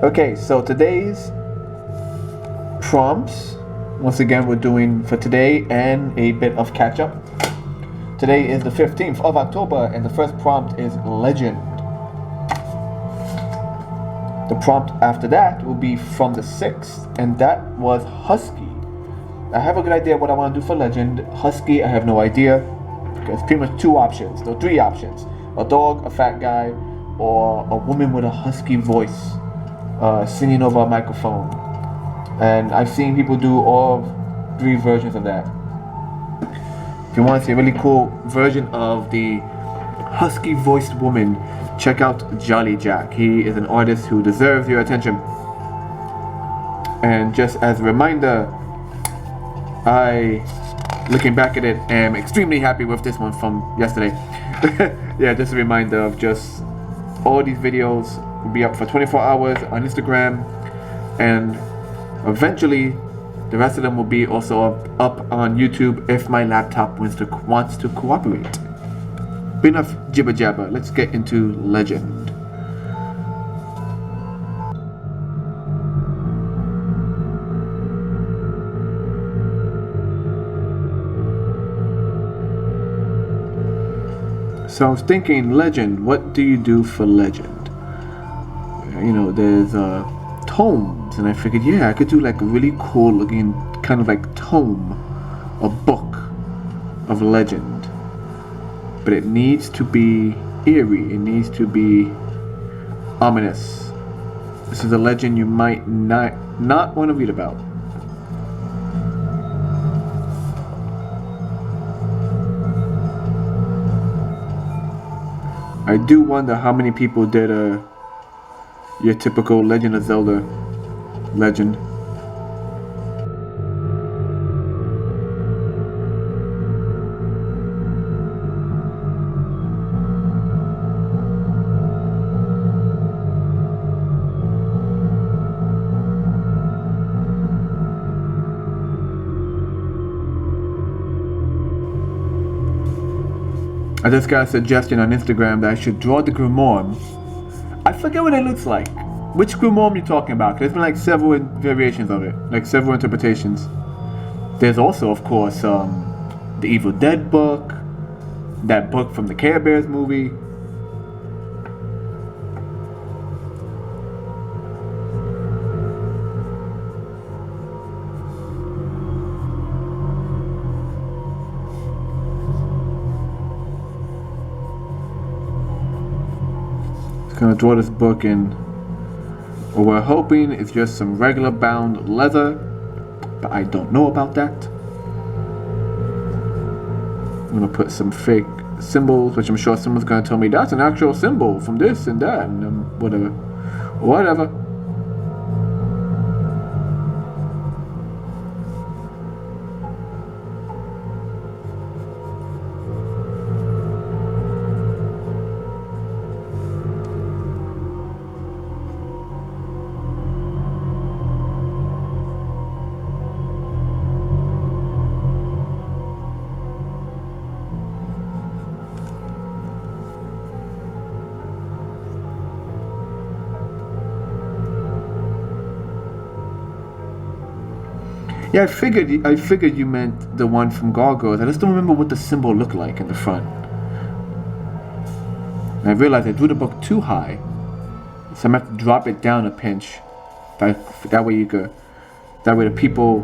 Okay, so today's prompts, once again, we're doing for today and a bit of catch up. Today is the 15th of October, and the first prompt is legend. The prompt after that will be from the 6th, and that was husky. I have a good idea what I want to do for legend. Husky, I have no idea. There's pretty much three options: a dog, a fat guy, or a woman with a husky voice singing over a microphone. And I've seen people do all three versions of that. If you want to see a really cool version of the husky voiced woman, check out Jolly Jack. He is an artist who deserves your attention. And just as a reminder, looking back at it, am extremely happy with this one from yesterday. Yeah, just a reminder of just all these videos will be up for 24 hours on Instagram, and eventually the rest of them will be also up on YouTube if my laptop wants to cooperate. But enough jibber jabber, let's get into legend. So I was thinking, legend, what do you do for legend? You know, there's tomes, and I figured, yeah, I could do like a really cool looking kind of like tome, a book of legend. But it needs to be eerie, it needs to be ominous. This is a legend you might not want to read about. I do wonder how many people did your typical Legend of Zelda legend. I just got a suggestion on Instagram that I should draw the Grimoire. I forget what it looks like. Which Grimoire are you talking about? There's been like several variations of it, like several interpretations. There's also, of course, the Evil Dead book, that book from the Care Bears movie. Gonna draw this book in what we're hoping is just some regular bound leather, but I don't know about that. I'm gonna put some fake symbols, which I'm sure someone's gonna tell me that's an actual symbol from this and that, and whatever. Yeah, I figured you meant the one from Gargoyles. I just don't remember what the symbol looked like in the front. And I realized I drew the book too high, so I'm gonna have to drop it down a pinch. That way the people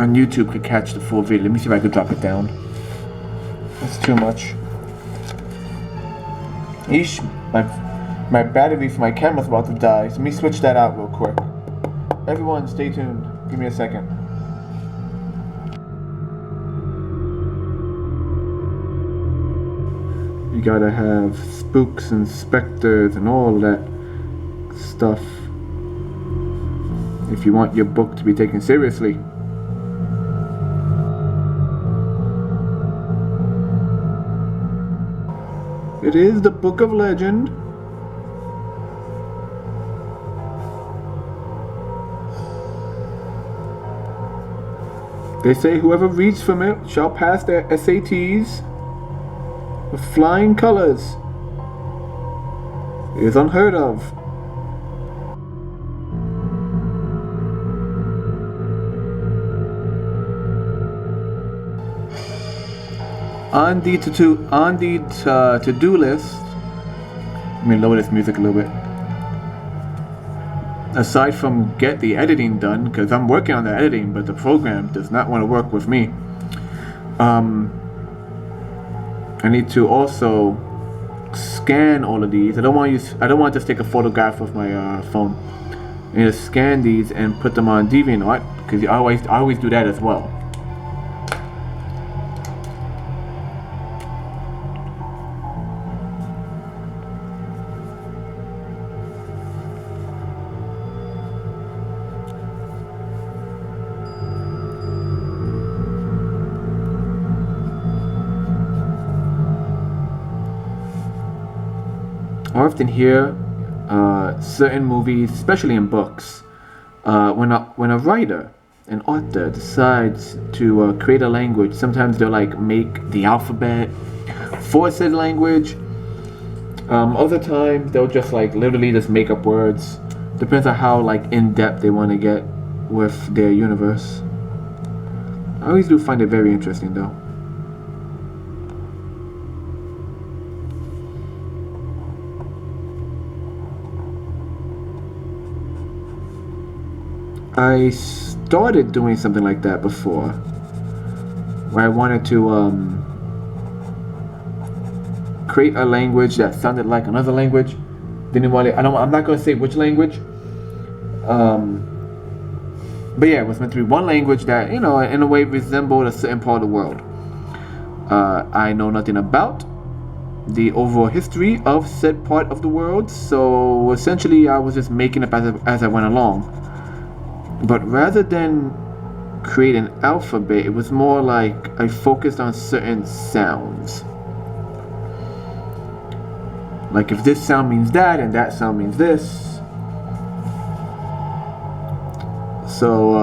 on YouTube could catch the full video. Let me see if I could drop it down. That's too much. Eesh, my battery for my camera's about to die, so let me switch that out real quick. Everyone, stay tuned. Give me a second. You gotta have spooks and specters and all that stuff if you want your book to be taken seriously. It is the Book of Legend. They say whoever reads from it shall pass their SATs with flying colors. It is unheard of. to-do list. Let me lower this music a little bit. Aside from get the editing done, because I'm working on the editing, but the program does not want to work with me. I need to also scan all of these. I don't want to just take a photograph with my phone. I need to scan these and put them on DeviantArt, because I always do that as well. I often hear certain movies, especially in books, when a writer, an author, decides to create a language, sometimes they'll like make the alphabet for said language. Other times they'll just like literally just make up words. Depends on how like in depth they want to get with their universe. I always do find it very interesting though. I started doing something like that before, where I wanted to create a language that sounded like another language. Didn't want it. I'm not gonna say which language. But yeah, it was meant to be one language that, in a way resembled a certain part of the world. I know nothing about the overall history of said part of the world, so essentially I was just making up as I went along. But rather than create an alphabet, it was more like I focused on certain sounds. Like if this sound means that and that sound means this. So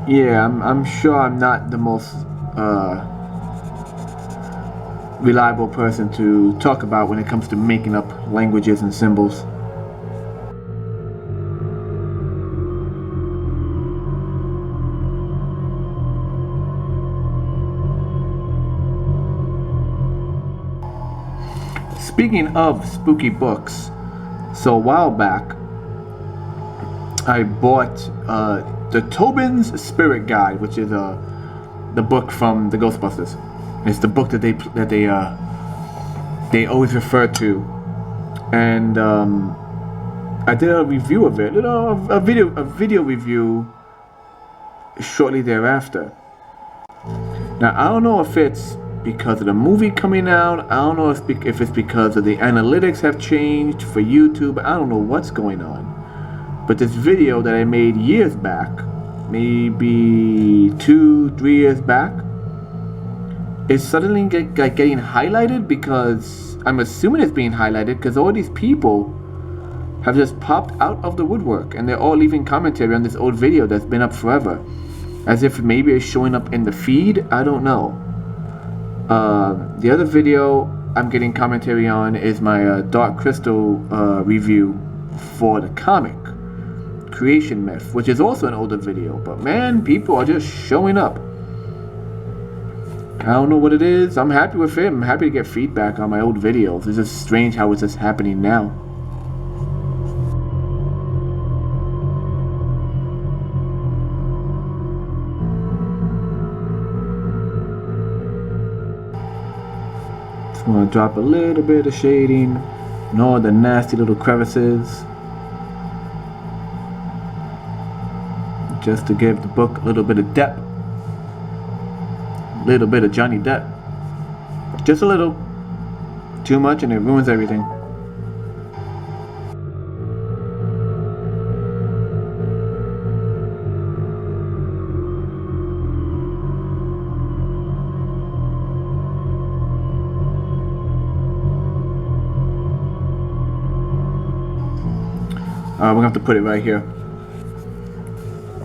yeah, I'm sure I'm not the most reliable person to talk about when it comes to making up languages and symbols. Speaking of spooky books, so a while back, I bought the Tobin's Spirit Guide, which is the book from the Ghostbusters. It's the book that they always refer to, and I did a review of it, a video review shortly thereafter. Now I don't know if it's because of the movie coming out. I don't know if it's because of the analytics have changed for YouTube. I don't know what's going on. But this video that I made years back, maybe 2-3 years back, is suddenly getting highlighted, because I'm assuming it's being highlighted because all these people have just popped out of the woodwork and they're all leaving commentary on this old video that's been up forever. As if maybe it's showing up in the feed. I don't know. The other video I'm getting commentary on is my Dark Crystal review for the comic Creation Myth, which is also an older video, but man, people are just showing up. I don't know what it is. I'm happy with it. I'm happy to get feedback on my old videos. It's just strange how it's just happening now. I'm gonna drop a little bit of shading and all the nasty little crevices, just to give the book a little bit of depth, a little bit of Johnny Depp, just a little. Too much and it ruins everything. We're gonna have to put it right here.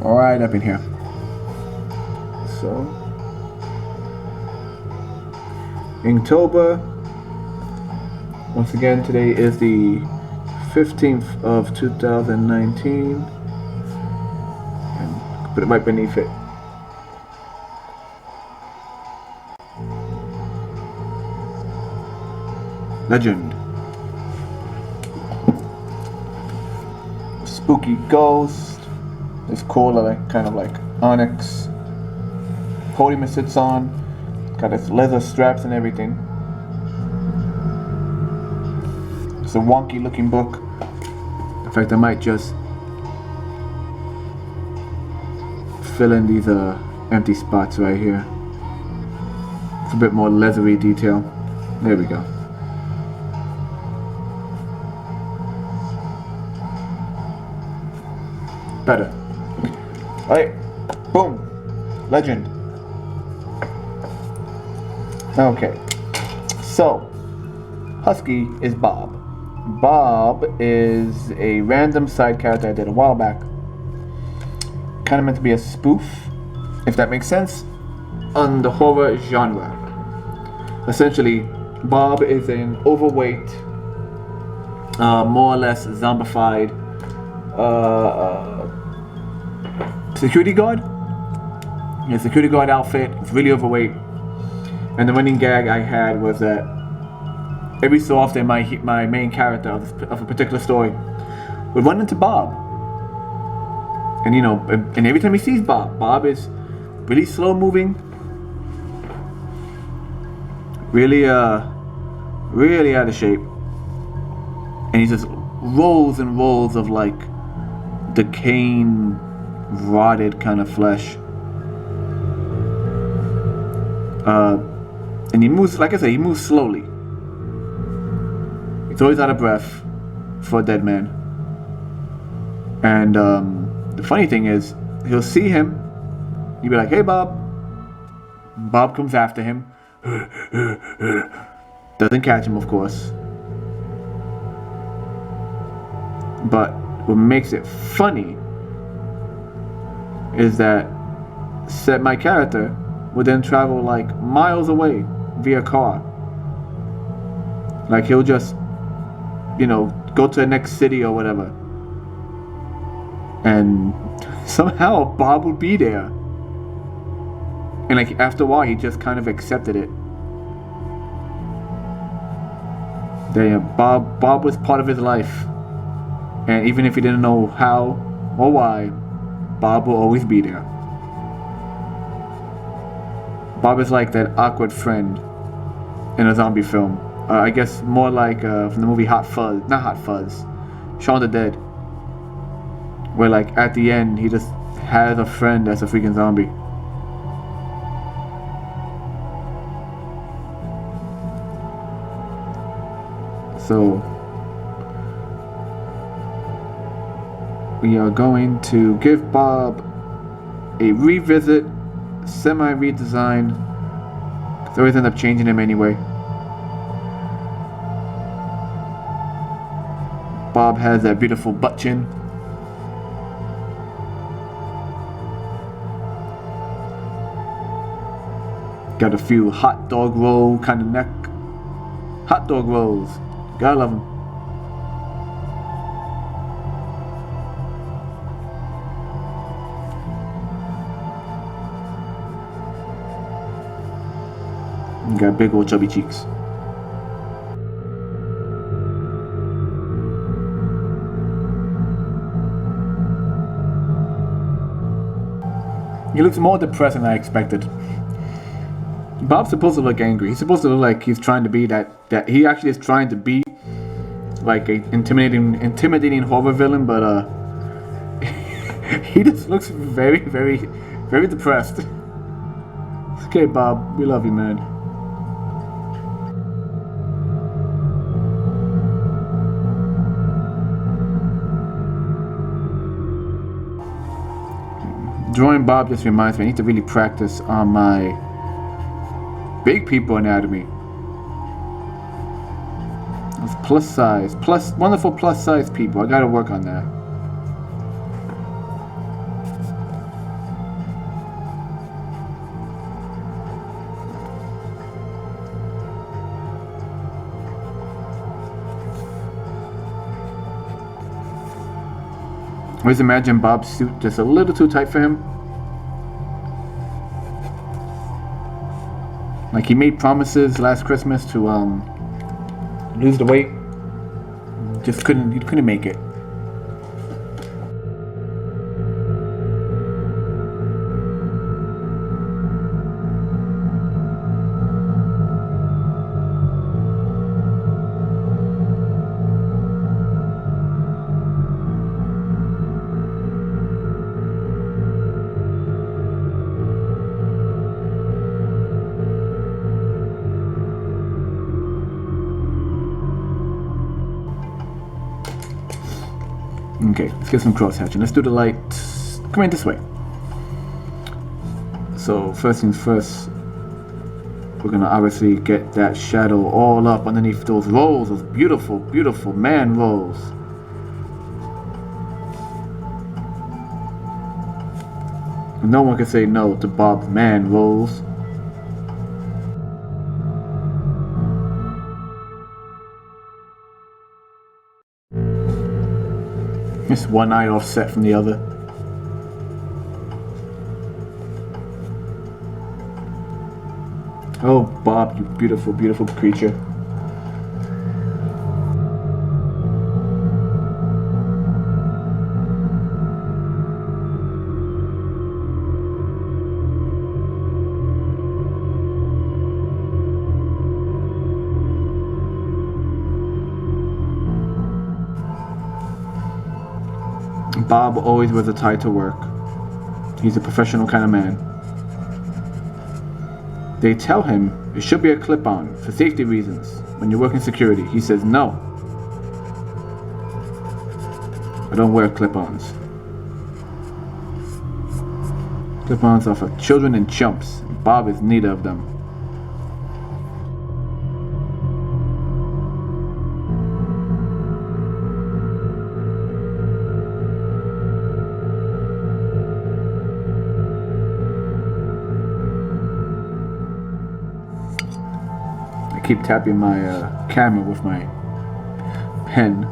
Right up in here. So, Inktober. Once again, today is the 15th of 2019. And put it right beneath it. Legend. Spooky ghost. This cool, like kind of like onyx podium it sits on. Got its leather straps and everything. It's a wonky looking book. In fact, I might just fill in these empty spots right here. It's a bit more leathery detail. There we go. Better. Alright. Boom. Legend. Okay. So, Husky is Bob. Bob is a random side character I did a while back. Kind of meant to be a spoof, if that makes sense, on the horror genre. Essentially, Bob is an overweight, more or less zombified security guard. Yeah, security guard outfit. It's really overweight. And the running gag I had was that every so often my main character of a particular story would run into Bob. And you know, and every time he sees Bob is really slow moving. Really out of shape. And he just rolls and rolls of like decaying, rotted kind of flesh. And he moves, like I said, he moves slowly. He's always out of breath for a dead man. And the funny thing is, he'll see him, he'll be like, "Hey, Bob." Bob comes after him. Doesn't catch him, of course. But what makes it funny is that my character would then travel like miles away via car. Like he'll just, you know, go to the next city or whatever. And somehow Bob would be there. And like after a while he just kind of accepted it. That Bob was part of his life. And even if he didn't know how or why, Bob will always be there. Bob is like that awkward friend in a zombie film. I guess more like from the movie Hot Fuzz. Not Hot Fuzz. Shaun the Dead. Where like at the end he just has a friend that's a freaking zombie. So we are going to give Bob a revisit, semi-redesign. Cause I always end up changing him anyway. Bob has that beautiful butt chin. Got a few hot dog roll kind of neck. Hot dog rolls. Gotta love them. Got big old chubby cheeks. He looks more depressed than I expected. Bob's supposed to look angry. He's supposed to look like he's trying to be that he actually is trying to be like a intimidating horror villain, but he just looks very, very, very depressed. It's okay, Bob. We love you, man. Drawing Bob just reminds me I need to really practice on my big people anatomy. It's plus size, wonderful plus size people. I gotta work on that. I always imagine Bob's suit just a little too tight for him. Like he made promises last Christmas to lose the weight. Just couldn't make it. Okay, let's get some cross hatching. Let's do the light. Come in this way. So first things first, we're gonna obviously get that shadow all up underneath those rolls, those beautiful, beautiful man rolls. No one can say no to Bob's man rolls. It's one eye offset from the other. Oh, Bob, you beautiful, beautiful creature. Bob always wears a tie to work. He's a professional kind of man. They tell him it should be a clip-on for safety reasons when you're working security. He says no. I don't wear clip-ons. Clip-ons are for children and chumps. Bob is neither of them. I keep tapping my camera with my pen.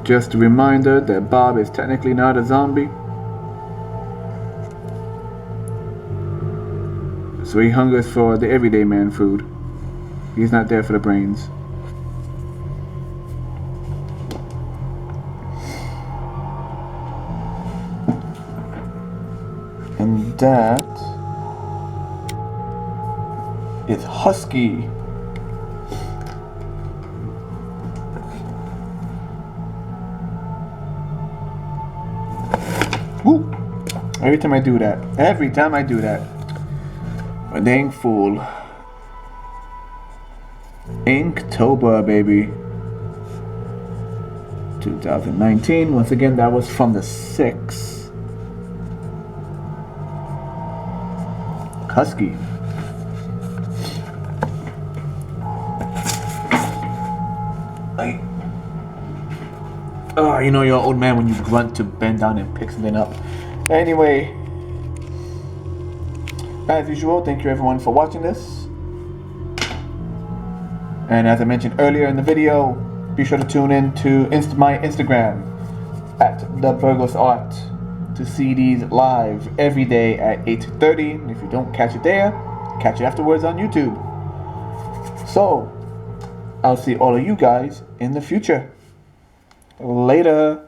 Just a reminder that Bob is technically not a zombie. So he hungers for the everyday man food. He's not there for the brains. And that is Husky. Woo! Every time I do that. A dang fool. Inktober, baby. 2019. Once again, that was from the 6th. Husky. Oh, you know you're an old man when you grunt to bend down and pick something up. Anyway, as usual, thank you everyone for watching this. And as I mentioned earlier in the video, be sure to tune in to my Instagram at @theburgosart to see these live every day at 8:30. And if you don't catch it there, catch it afterwards on YouTube. So, I'll see all of you guys in the future. Later.